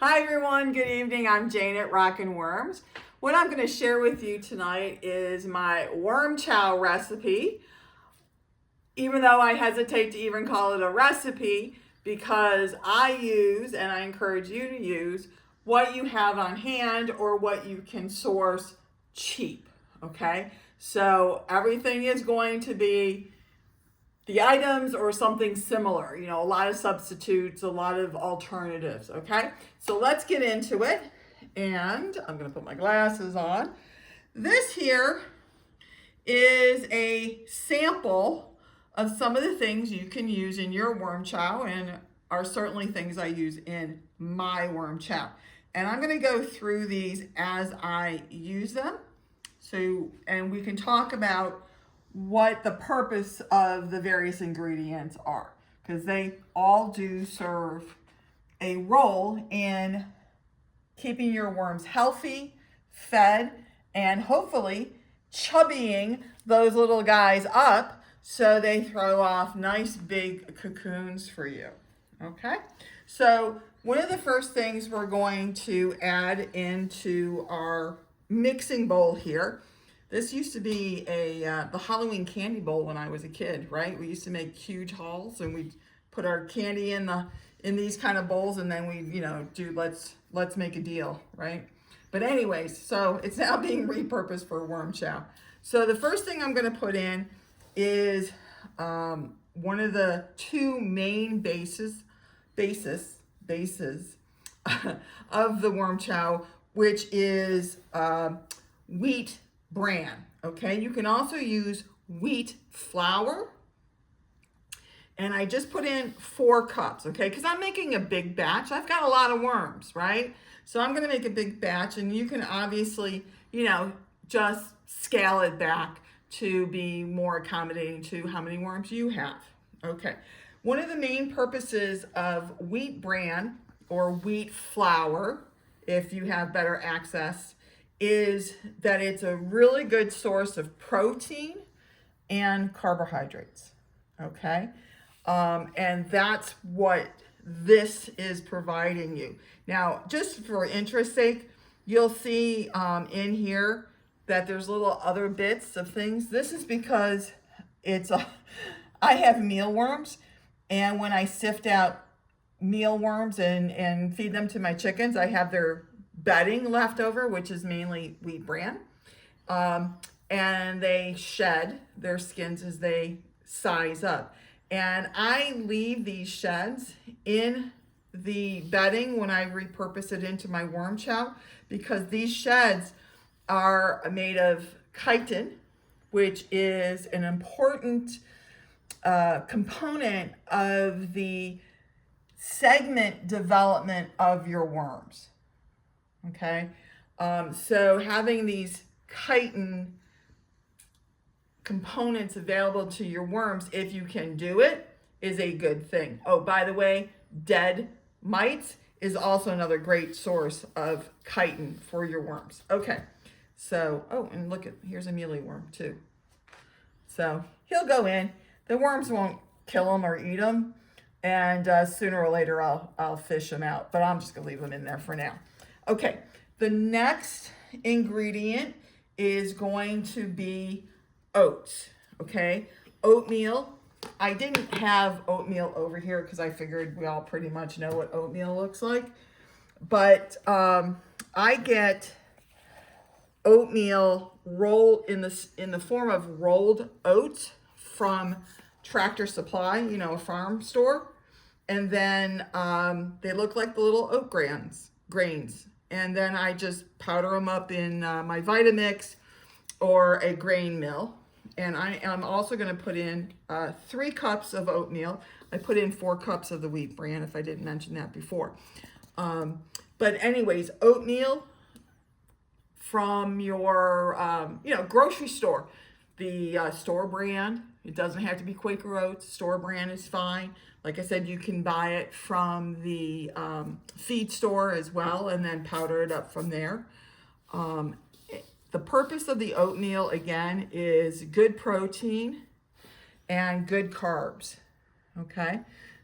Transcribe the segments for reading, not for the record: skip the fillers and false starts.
Hi everyone, good evening. I'm Jayne at Rockin' Worms. What I'm going to share with you tonight is my worm chow recipe, even though I hesitate to even call it a recipe because I use, and I encourage you to use, what you have on hand or what you can source cheap, okay? So everything is going to be the items or something similar, a lot of substitutes, a lot of alternatives, okay? So let's get into it. And I'm gonna put my glasses on. This here is a sample of some of the things you can use in your worm chow and are certainly things I use in my worm chow. And I'm gonna go through these as I use them. And we can talk about what the purpose of the various ingredients are, because they all do serve a role in keeping your worms healthy, fed, and hopefully chubbying those little guys up so they throw off nice big cocoons for you. Okay, so one of the first things we're going to add into our mixing bowl here. This used to be the Halloween candy bowl when I was a kid, right? We used to make huge hauls and we'd put our candy in these kind of bowls, and then we do let's make a deal, right? But anyways, so it's now being repurposed for worm chow. So the first thing I'm going to put in is one of the two main bases of the worm chow, which is wheat bran. Okay, you can also use wheat flour, and I just put in 4 cups, okay, because I'm making a big batch. I've got a lot of worms, right? So I'm going to make a big batch, and you can obviously, just scale it back to be more accommodating to how many worms you have. Okay, one of the main purposes of wheat bran or wheat flour, if you have better access, is that it's a really good source of protein and carbohydrates, okay? And that's what this is providing you. Now, just for interest's sake, you'll see in here that there's little other bits of things. This is because I have mealworms, and when I sift out mealworms and feed them to my chickens, I have their bedding left over, which is mainly wheat bran. And they shed their skins as they size up. And I leave these sheds in the bedding when I repurpose it into my worm chow, because these sheds are made of chitin, which is an important component of the segment development of your worms. Okay, so having these chitin components available to your worms, if you can do it, is a good thing. Oh, by the way, dead mites is also another great source of chitin for your worms. Okay, so, oh, and look here's a mealyworm too. So he'll go in. The worms won't kill him or eat him, and sooner or later I'll fish him out, but I'm just gonna leave them in there for now. Okay, the next ingredient is going to be oats, okay? Oatmeal. I didn't have oatmeal over here because I figured we all pretty much know what oatmeal looks like. But I get oatmeal rolled in the form of rolled oats from Tractor Supply, a farm store. And then they look like the little oat grains. And then I just powder them up in my Vitamix or a grain mill. And I am also going to put in 3 cups of oatmeal. I put in 4 cups of the wheat bran, if I didn't mention that before. But anyways, oatmeal from your grocery store. The store brand. It doesn't have to be Quaker Oats. Store brand is fine. Like I said, you can buy it from the feed store as well, and then powder it up from there. The purpose of the oatmeal, again, is good protein and good carbs, okay?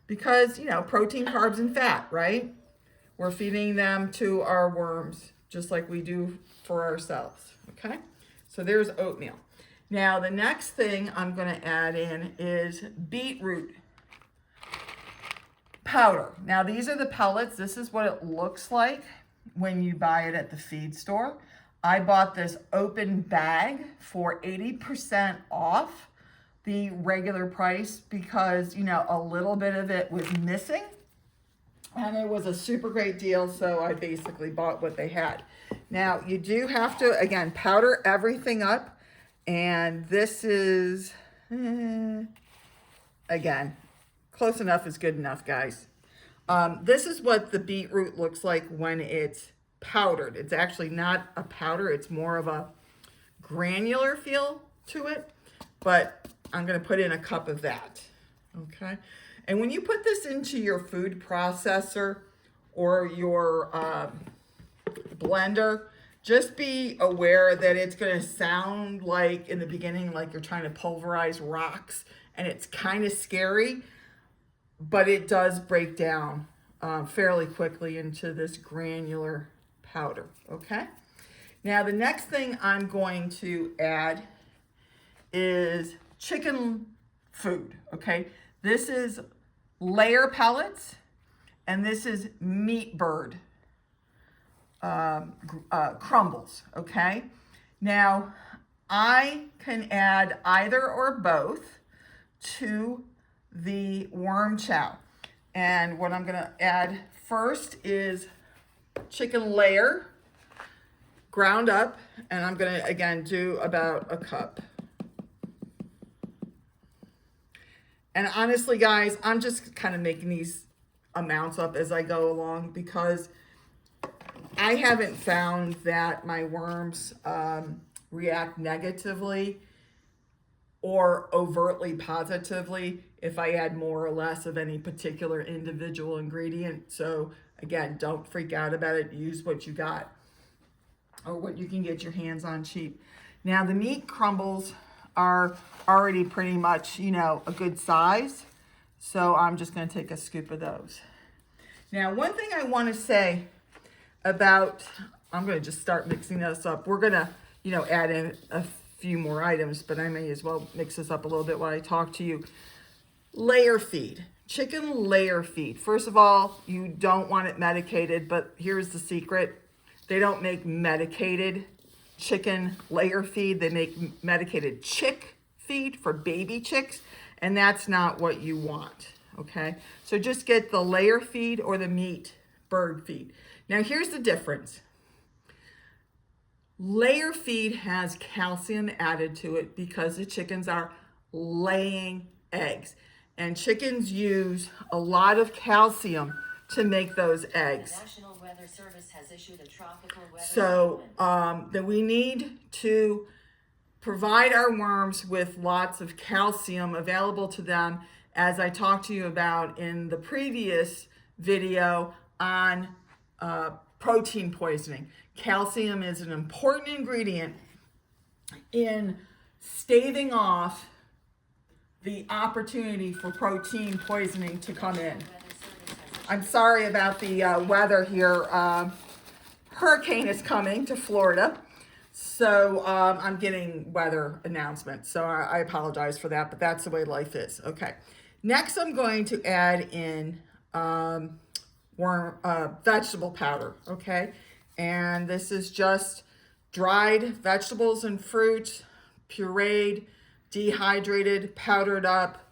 Because, protein, carbs, and fat, right? We're feeding them to our worms, just like we do for ourselves, okay? So there's oatmeal. Now, the next thing I'm gonna add in is beetroot powder. Now, these are the pellets. This is what it looks like when you buy it at the feed store. I bought this open bag for 80% off the regular price because, you know, a little bit of it was missing. And it was a super great deal, so I basically bought what they had. Now, you do have to, again, powder everything up. And this is, again, close enough is good enough, guys. This is what the beetroot looks like when it's powdered. It's actually not a powder. It's more of a granular feel to it. But I'm going to put in a cup of that, okay? And when you put this into your food processor or your blender, just be aware that it's going to sound like in the beginning like you're trying to pulverize rocks, and it's kind of scary, but it does break down fairly quickly into this granular powder, okay? Now the next thing I'm going to add is chicken food, okay? This is layer pellets, and this is meat bird crumbles, okay? Now, I can add either or both to the worm chow. And what I'm gonna add first is chicken layer, ground up, and I'm gonna, again, do about a cup. And honestly, guys, I'm just kind of making these amounts up as I go along because I haven't found that my worms react negatively or overtly positively if I add more or less of any particular individual ingredient. So again, don't freak out about it. Use what you got or what you can get your hands on cheap. Now the meat crumbles are already pretty much, you know, a good size. So I'm just going to take a scoop of those. Now, one thing I want to say about, I'm going to just start mixing this up. We're going to, you know, add in a few more items, but I may as well mix this up a little bit while I talk to you. Layer feed, chicken layer feed. First of all, you don't want it medicated, but here's the secret. They don't make medicated chicken layer feed. They make medicated chick feed for baby chicks, and that's not what you want, okay? So just get the layer feed or the meat bird feed. Now here's the difference. Layer feed has calcium added to it because the chickens are laying eggs, and chickens use a lot of calcium to make those eggs. The National Weather Service has issued a tropical weather So that we need to provide our worms with lots of calcium available to them, as I talked to you about in the previous video on protein poisoning. Calcium is an important ingredient in staving off the opportunity for protein poisoning to come in. I'm sorry about the weather here. Hurricane is coming to Florida. So I'm getting weather announcements. So I apologize for that, but that's the way life is. Okay. Next, I'm going to add in vegetable powder. Okay. And this is just dried vegetables and fruit, pureed, dehydrated, powdered up,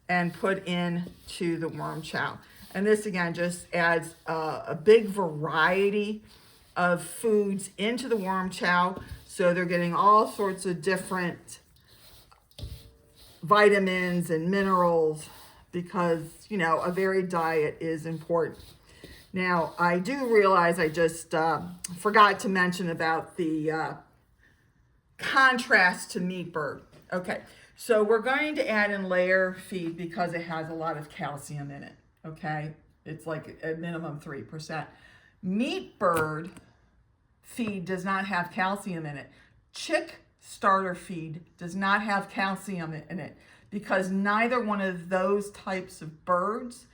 and put into the worm chow. And this again just adds a big variety of foods into the worm chow, so they're getting all sorts of different vitamins and minerals because, you know, a varied diet is important. Now, I do realize I just forgot to mention about the contrast to meat bird. Okay, so we're going to add in layer feed because it has a lot of calcium in it, okay? It's like a minimum 3%. Meat bird feed does not have calcium in it. Chick starter feed does not have calcium in it because neither one of those types of birds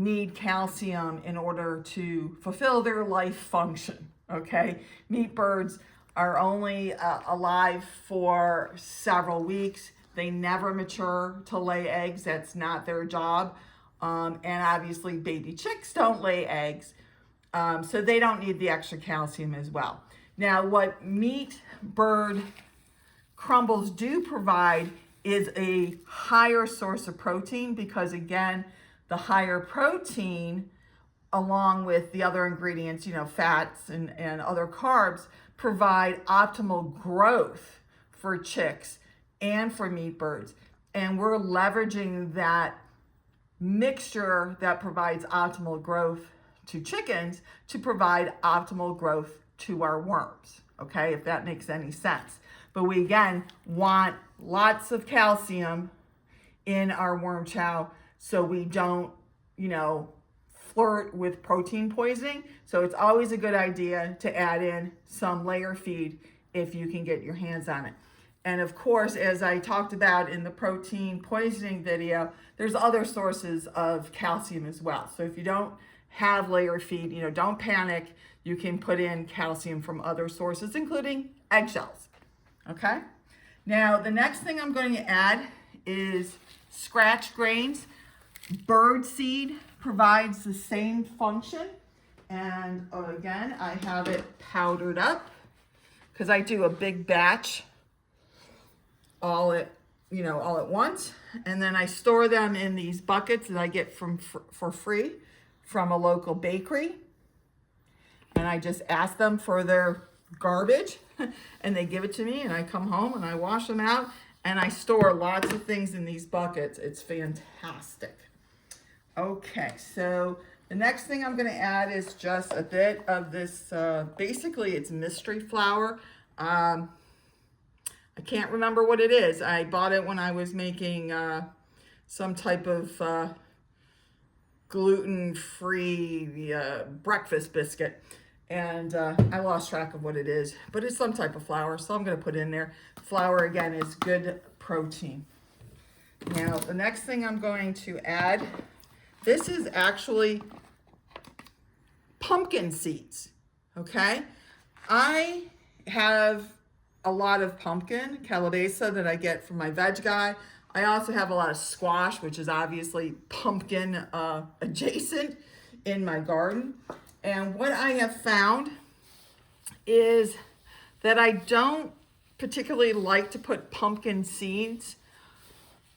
need calcium in order to fulfill their life function, okay? Meat birds are only alive for several weeks. They never mature to lay eggs. That's not their job. And obviously baby chicks don't lay eggs. So they don't need the extra calcium as well. Now, what meat bird crumbles do provide is a higher source of protein, because again, the higher protein along with the other ingredients, you know, fats and other carbs, provide optimal growth for chicks and for meat birds. And we're leveraging that mixture that provides optimal growth to chickens to provide optimal growth to our worms, okay, if that makes any sense. But we again want lots of calcium in our worm chow so we don't, you know, flirt with protein poisoning. So it's always a good idea to add in some layer feed if you can get your hands on it. And of course, as I talked about in the protein poisoning video, there's other sources of calcium as well. So if you don't have layer feed, you know, don't panic. You can put in calcium from other sources, including eggshells. Okay? Now, the next thing I'm going to add is scratch grains. Bird seed provides the same function. And again, I have it powdered up because I do a big batch all at once. And then I store them in these buckets that I get for free from a local bakery. And I just ask them for their garbage and they give it to me, and I come home and I wash them out, and I store lots of things in these buckets. It's fantastic. Okay, so the next thing I'm going to add is just a bit of this, basically it's mystery flour. I can't remember what it is. I bought it when I was making some type of gluten-free breakfast biscuit. And I lost track of what it is, but it's some type of flour, so I'm going to put in there. Flour, again, is good protein. Now, the next thing I'm going to add, this is actually pumpkin seeds, okay? I have a lot of pumpkin, calabaza, that I get from my veg guy. I also have a lot of squash, which is obviously pumpkin adjacent in my garden. And what I have found is that I don't particularly like to put pumpkin seeds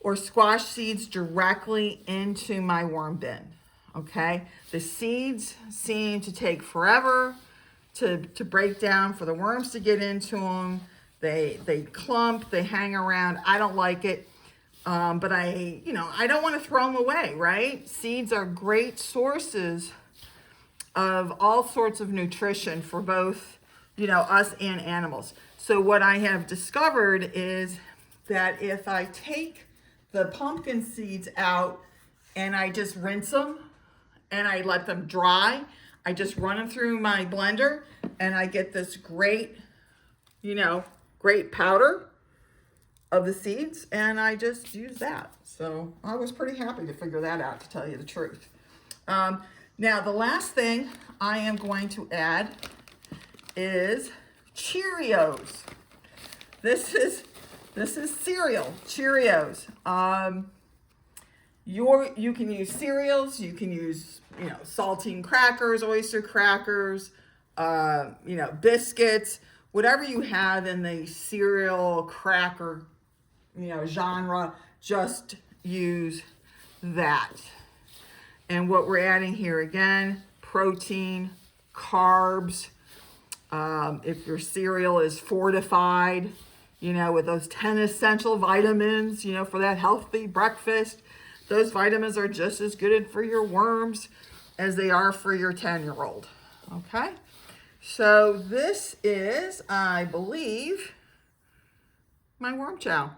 or squash seeds directly into my worm bin, okay? The seeds seem to take forever to break down, for the worms to get into them. They clump, they hang around. I don't like it, but I don't want to throw them away, right? Seeds are great sources of all sorts of nutrition for both, us and animals. So what I have discovered is that if I take the pumpkin seeds out and I just rinse them and I let them dry, I just run them through my blender and I get this great powder of the seeds, and I just use that. So I was pretty happy to figure that out, to tell you the truth. Now, the last thing I am going to add is Cheerios. This is cereal, Cheerios. You can use cereals, you can use, saltine crackers, oyster crackers, biscuits, whatever you have in the cereal cracker, genre, just use that. And what we're adding here, again, protein, carbs. If your cereal is fortified, with those 10 essential vitamins, for that healthy breakfast, those vitamins are just as good for your worms as they are for your 10-year-old. Okay? So this is, I believe, my worm chow.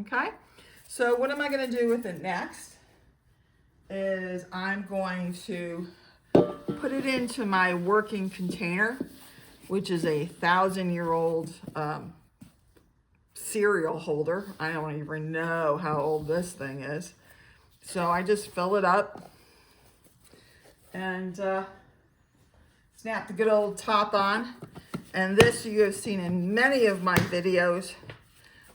Okay? So what am I going to do with it next? Is I'm going to put it into my working container, which is a 1,000-year-old cereal holder. I don't even know how old this thing is. So I just fill it up and snap the good old top on. And this you have seen in many of my videos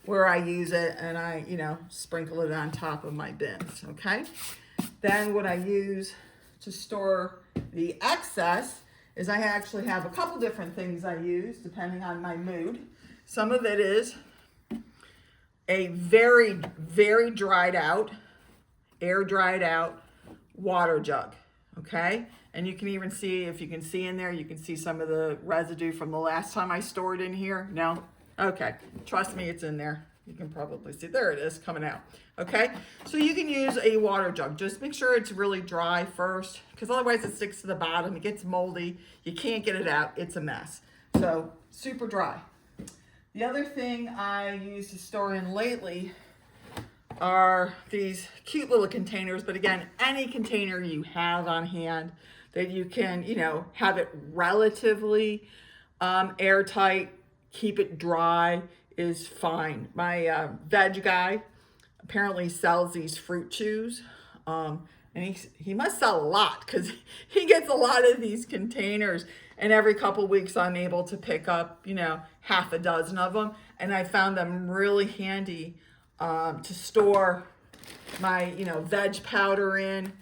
where I use it and I, sprinkle it on top of my bins, okay? Then what I use to store the excess is I actually have a couple different things I use depending on my mood. Some of it is a very, very dried out, air dried out water jug, okay? And you can even see, if you can see in there, you can see some of the residue from the last time I stored in here. No? Okay, trust me, it's in there. You can probably see, there it is coming out, okay? So you can use a water jug. Just make sure it's really dry first, because otherwise it sticks to the bottom, it gets moldy, you can't get it out, it's a mess. So super dry. The other thing I use to store in lately are these cute little containers, but again, any container you have on hand that you can, have it relatively airtight, keep it dry is fine. My veg guy apparently sells these fruit chews, and he must sell a lot because he gets a lot of these containers, and every couple weeks I'm able to pick up, half a dozen of them, and I found them really handy to store my, veg powder in,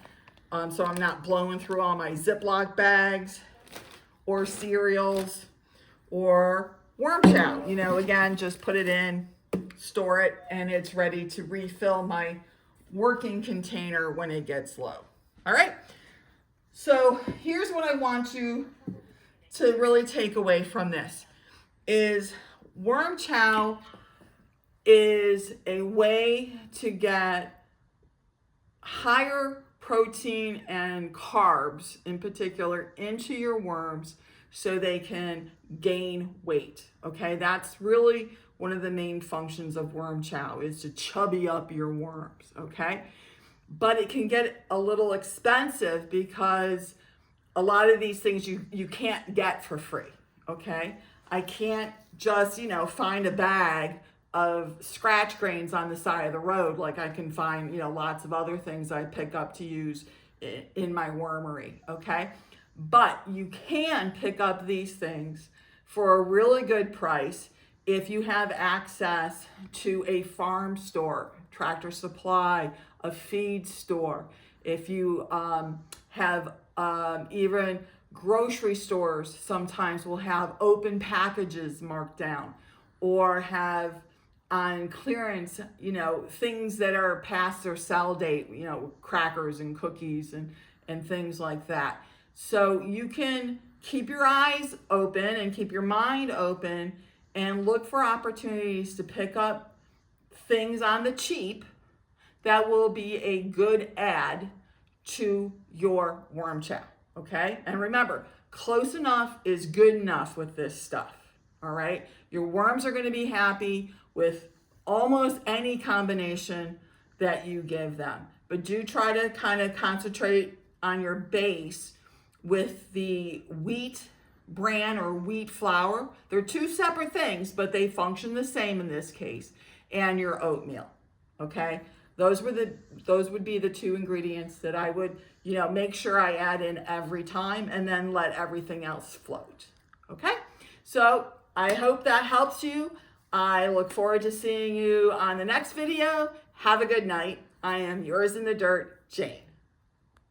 so I'm not blowing through all my Ziploc bags or cereals or worm chow. Again, just put it in, store it, and it's ready to refill my working container when it gets low. All right. So here's what I want you to really take away from this is worm chow is a way to get higher protein and carbs in particular into your worms so they can gain weight. Okay, that's really one of the main functions of worm chow is to chubby up your worms. Okay, but it can get a little expensive because a lot of these things you can't get for free. Okay, I can't just find a bag of scratch grains on the side of the road like I can find lots of other things I pick up to use in my wormery. Okay, but you can pick up these things for a really good price if you have access to a farm store, Tractor Supply, a feed store. If you have even grocery stores sometimes will have open packages marked down or have on clearance, things that are past their sell date, crackers and cookies and things like that. So you can keep your eyes open and keep your mind open and look for opportunities to pick up things on the cheap that will be a good add to your worm chow, okay? And remember, close enough is good enough with this stuff, all right? Your worms are gonna be happy with almost any combination that you give them. But do try to kind of concentrate on your base with the wheat bran or wheat flour. They're two separate things, but they function the same in this case. And your oatmeal, okay? Those would be the two ingredients that I would, make sure I add in every time and then let everything else float, okay? So I hope that helps you. I look forward to seeing you on the next video. Have a good night. I am yours in the dirt, Jayne.